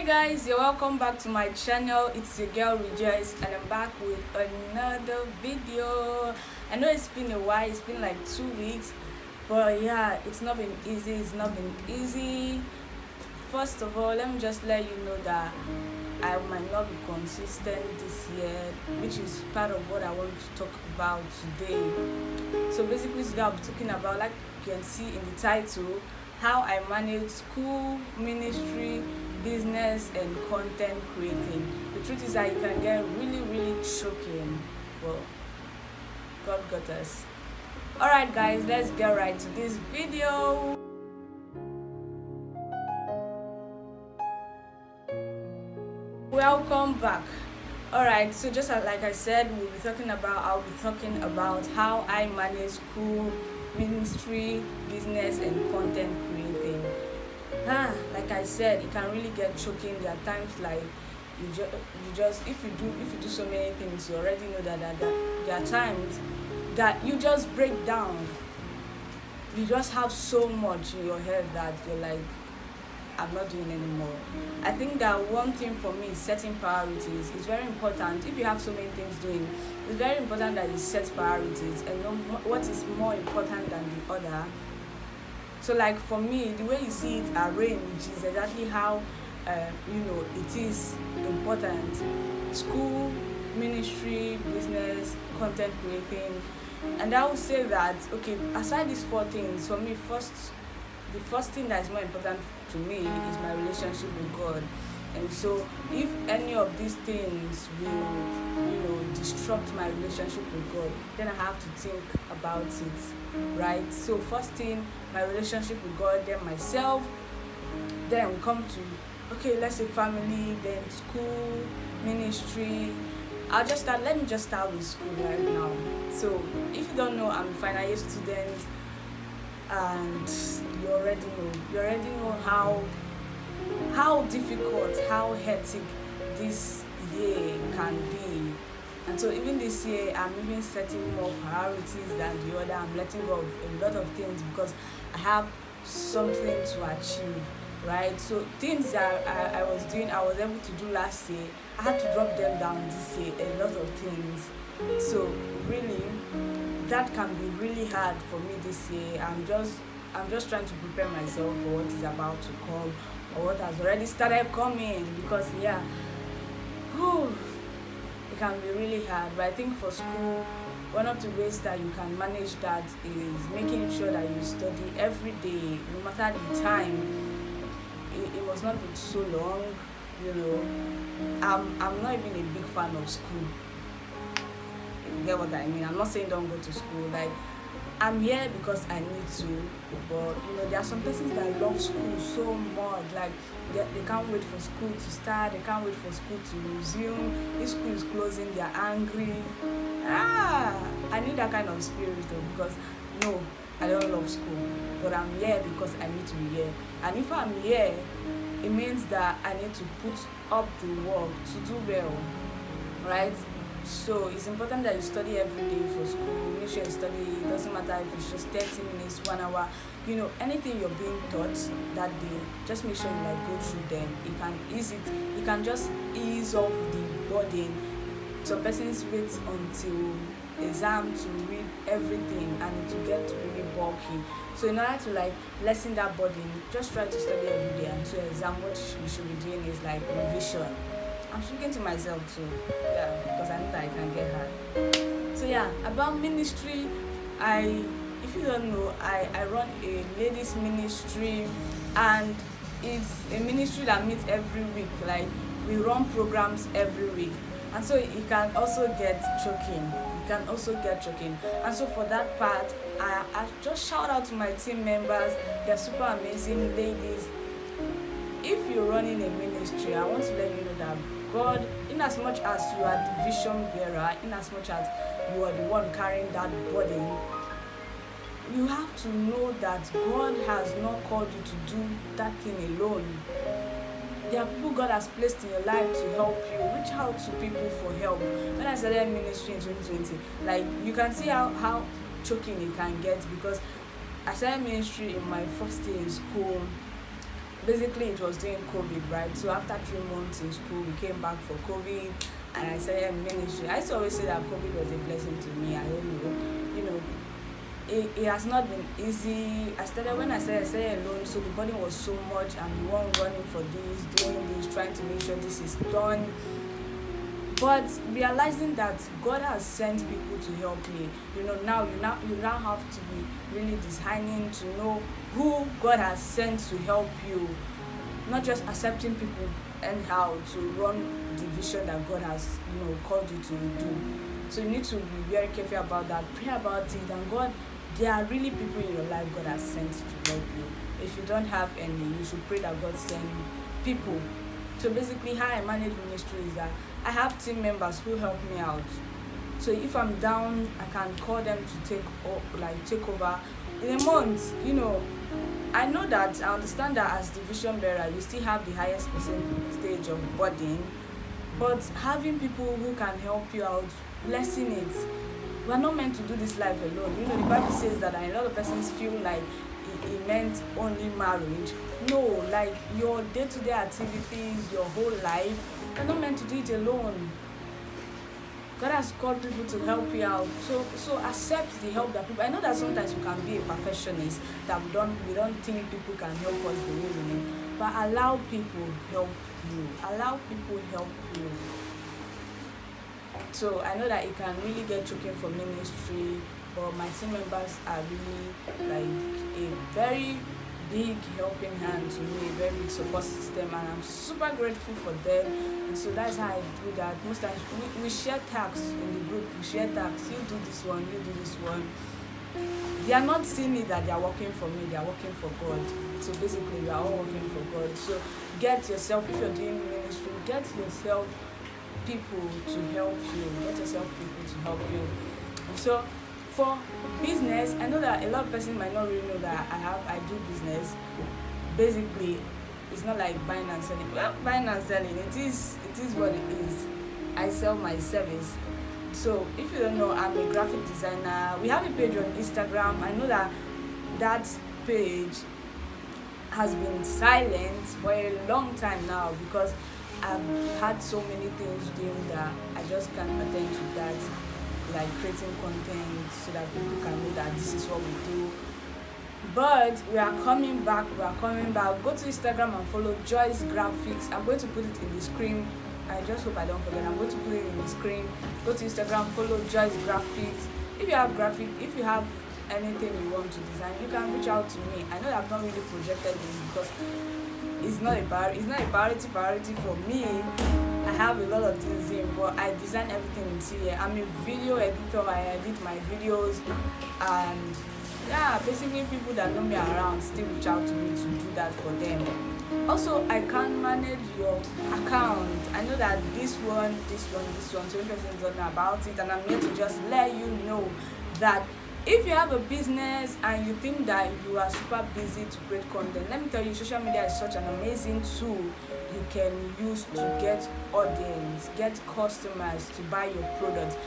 Guys, you're welcome back to my channel. It's your girl Rejoice and I'm back with another video. I know it's been a while, it's been like 2 weeks, but yeah, it's not been easy. First of all, let me just let you know that I might not be consistent this year, which is part of what I want to talk about today. So basically today I'll be talking about, like you can see in the title, how I manage school, ministry, business and content creating. The truth is that you can get really choking. Well, God got us. Alright guys, let's get right to this video. Welcome back. Alright, so just like I said, I'll be talking about how I manage school, ministry, business and content creating. Like I said, it can really get choking. There are times like you just if you do so many things, you already know that there are times that you just break down. You just have so much in your head that you're like, I'm not doing anymore. I think that one thing for me is setting priorities. It's very important. If you have so many things doing, it's very important that you set priorities and know what is more important than the other. So like for me, the way you see it arranged is exactly how it is important. School, ministry, business, content creating. And I would say that, okay, aside these four things, for me, the first thing that is more important to me is my relationship with God. And so if any of these things will disrupt my relationship with God, then I have to think about it, right? So first thing, my relationship with God, then myself, then we come to, okay, let's say family, then school, ministry. Let me just start with school right now. So if you don't know, I'm a final year student, and you already know how difficult, how hectic this year can be. And so even this year, I'm even setting more priorities than the other. I'm letting go of a lot of things because I have something to achieve, right? So things that I was doing, I was able to do last year, I had to drop them down this year, a lot of things. So really, that can be really hard for me this year. I'm just trying to prepare myself for what is about to come or what has already started coming, because it can be really hard. But I think for school, one of the ways that you can manage that is making sure that you study every day, no matter the time. It must not be so long, I'm not even a big fan of school. You get what I mean? I'm not saying don't go to school. Like, I'm here because I need to, but there are some persons that love school so much. Like they can't wait for school to start. They can't wait for school to resume. If school is closing, they're angry. I need that kind of spirit though, because no, I don't love school, but I'm here because I need to be here. And if I'm here, it means that I need to put up the work to do well, right? So it's important that you study every day for school. Make sure you study. It doesn't matter if it's just 30 minutes, 1 hour. Anything you're being taught that day, just make sure you go through them. It can ease it. It can just ease off the burden. Some persons wait until exam to read everything and it will get really bulky. So in order to lessen that burden, just try to study every day until exam. What you should be doing is revision. I'm speaking to myself too, because I know that I can get hard. So about ministry, if you don't know, I run a ladies ministry, and it's a ministry that meets every week. Like, we run programs every week, and so it can also get choking. And so for that part, I just shout out to my team members. They're super amazing ladies. If you're running a ministry, I want to let you know that God, in as much as you are the vision bearer, in as much as you are the one carrying that burden, you have to know that God has not called you to do that thing alone. There are people God has placed in your life to help you. Reach out to people for help. When I started ministry in 2020, you can see how choking it can get, because I started ministry in my first day in school. basically it was during COVID, right? So after 3 months in school, we came back for COVID, and I started ministry. I used to always say that COVID was a blessing to me. I don't know, it has not been easy. I started alone, so the burden was so much. I'm the one running for this, doing this, trying to make sure this is done. But realizing that God has sent people to help me, now have to be really discerning to know who God has sent to help you, not just accepting people anyhow to run the vision that God has called you to do. So you need to be very careful about that. Pray about it, and God, there are really people in your life God has sent to help you. If you don't have any, you should pray that God send people. So basically, how I manage ministry is that I have team members who help me out. So if I'm down, I can call them to take over. In a month, I know that, I understand that as division bearer, you still have the highest percentage of burden, but having people who can help you out, lessen it. We are not meant to do this life alone. The Bible says that, and a lot of persons feel like it meant only marriage. No, like your day-to-day activities, your whole life, you're not meant to do it alone. God has called people to help you out. So accept the help that people. I know that sometimes we can be a perfectionist, that we don't think people can help us the way we need. But allow people help you. Allow people help you. So I know that it can really get choking for ministry, but my team members are really like a very big helping hand to me, a very big support system, and I'm super grateful for them. And so that's how I do that. Most times we share tasks in the group. We share tasks. You do this one, you do this one. They are not seeing it that they are working for me, they are working for God. So basically we are all working for God. So get yourself, if you're doing ministry, get yourself people to help you. Get yourself people to help you. So for business, I know that a lot of persons might not really know that I do business. Basically, it's not like buying and selling. Well, buying and selling, it is what it is. I sell my service. So if you don't know, I'm a graphic designer. We have a page on Instagram. I know that page has been silent for a long time now because I've had so many things doing that I just can't attend to that, like creating content so that people can know that this is what we do. But we are coming back. Go to Instagram and follow Joyce Graphics. I'm going to put it in the screen. I just hope I don't forget. I'm going to put it in the screen. Go to Instagram, follow Joyce Graphics. If you have anything you want to design, you can reach out to me. I know that I've not really projected this because it's not a priority for me. I have a lot of things in, but I design everything in here. I'm a video editor. I edit my videos, and basically people that know me around still reach out to me to do that for them. Also, I can manage your account. I know that this one, so many persons don't know about it, and I'm here to just let you know that if you have a business and you think that you are super busy to create content, let me tell you, social media is such an amazing tool you can use to get audience, get customers to buy your product.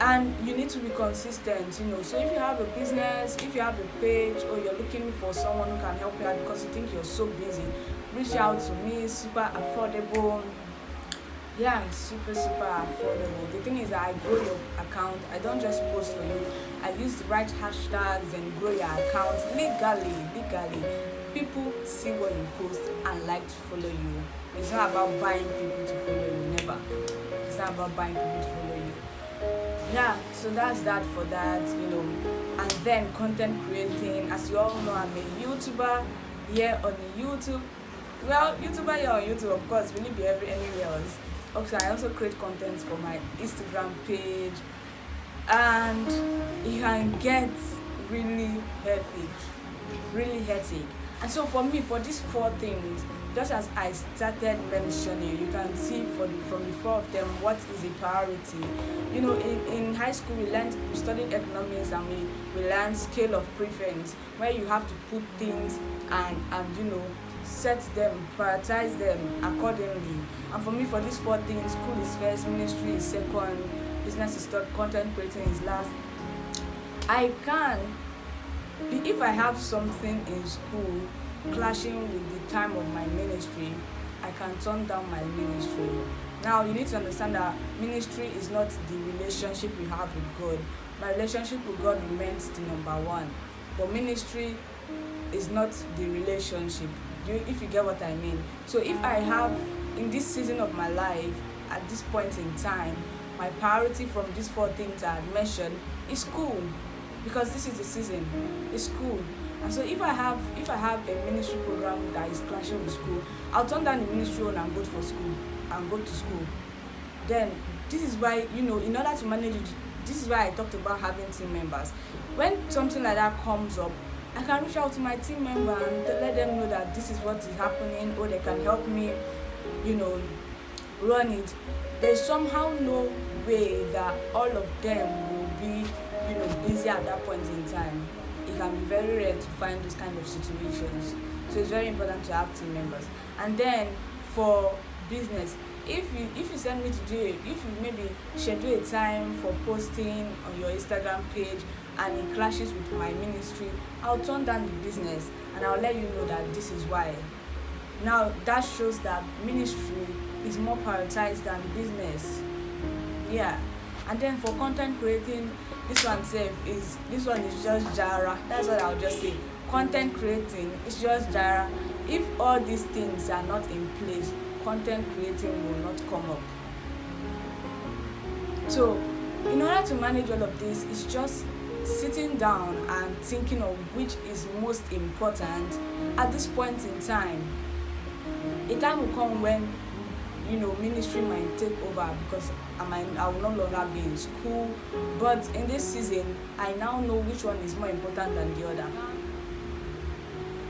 And you need to be consistent, So if you have a business, if you have a page, or you're looking for someone who can help you out because you think you're so busy, reach out to me. Super affordable. Yeah, super affordable. The thing is that I grow your account. I don't just post for you. I use the right hashtags and grow your account legally. People see what you post and like to follow you. It's not about buying people to follow you. Never. It's not about buying people to follow you. Yeah, so that's that for that, And then content creating. As you all know, I'm a YouTuber here on YouTube. Well, YouTuber here on YouTube, of course, will it be anywhere else? Okay, I also create content for my Instagram page, and it can get really hectic. And so for me, for these 4 things, just as I started mentioning, you can see from the 4 of them what is a priority. In high school we studied economics, and we learned scale of preference, where you have to put things and set them, prioritize them accordingly. And for me, for these 4 things, school is first, ministry is second, business is third, content creating is last. If I have something in school clashing with the time of my ministry, I can turn down my ministry. Now you need to understand that ministry is not the relationship we have with God. My relationship with God remains the number one, but ministry is not the relationship. If you get what I mean. So if I have, in this season of my life, at this point in time, my priority from these four things I had mentioned is school, because this is the season. It's school. And so if I have a ministry program that is clashing with school, I'll turn down the ministry one and go for school and go to school. Then this is why, in order to manage it, this is why I talked about having team members. When something like that comes up, I can reach out to my team member and let them know that this is what is happening, or they can help me, run it. There's somehow no way that all of them will be, busy at that point in time. It can be very rare to find those kind of situations. So it's very important to have team members. And then for business, if you send me to do it, if you maybe schedule a time for posting on your Instagram page and it clashes with my ministry, I'll turn down the business and I'll let you know that this is why. Now that shows that ministry is more prioritized than business. Yeah. And then for content creating, this one is just Jara. That's what I'll just say. Content creating is just Jara. If all these things are not in place, content creating will not come up. So in order to manage all of this, it's just sitting down and thinking of which is most important at this point in time. A time will come when ministry might take over, because I will no longer be in school. But in this season, I now know which one is more important than the other.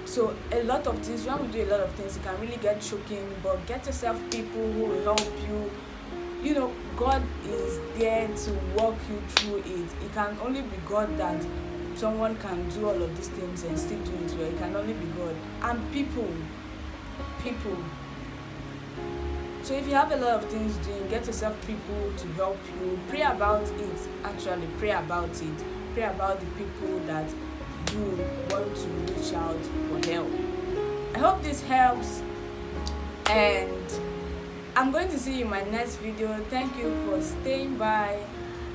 So a lot of things, when we do a lot of things, it can really get choking. But get yourself people who will help you. God is there to walk you through it. It can only be God that someone can do all of these things and still do it well. It can only be God. And people. So if you have a lot of things doing, get yourself people to help you. Pray about it. Actually, pray about it. Pray about the people that you want to reach out for help. I hope this helps, and I'm going to see you in my next video. Thank you for staying by,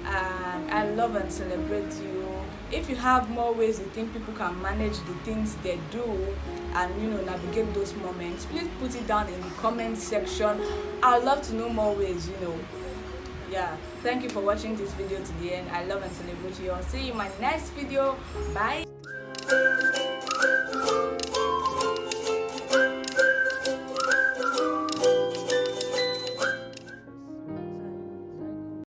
and I love and celebrate you. If you have more ways you think people can manage the things they do and navigate those moments, please put it down in the comment section. I'd love to know more ways. Yeah, thank you for watching this video to the end. I love and celebrate you. I'll see you in my next video. Bye.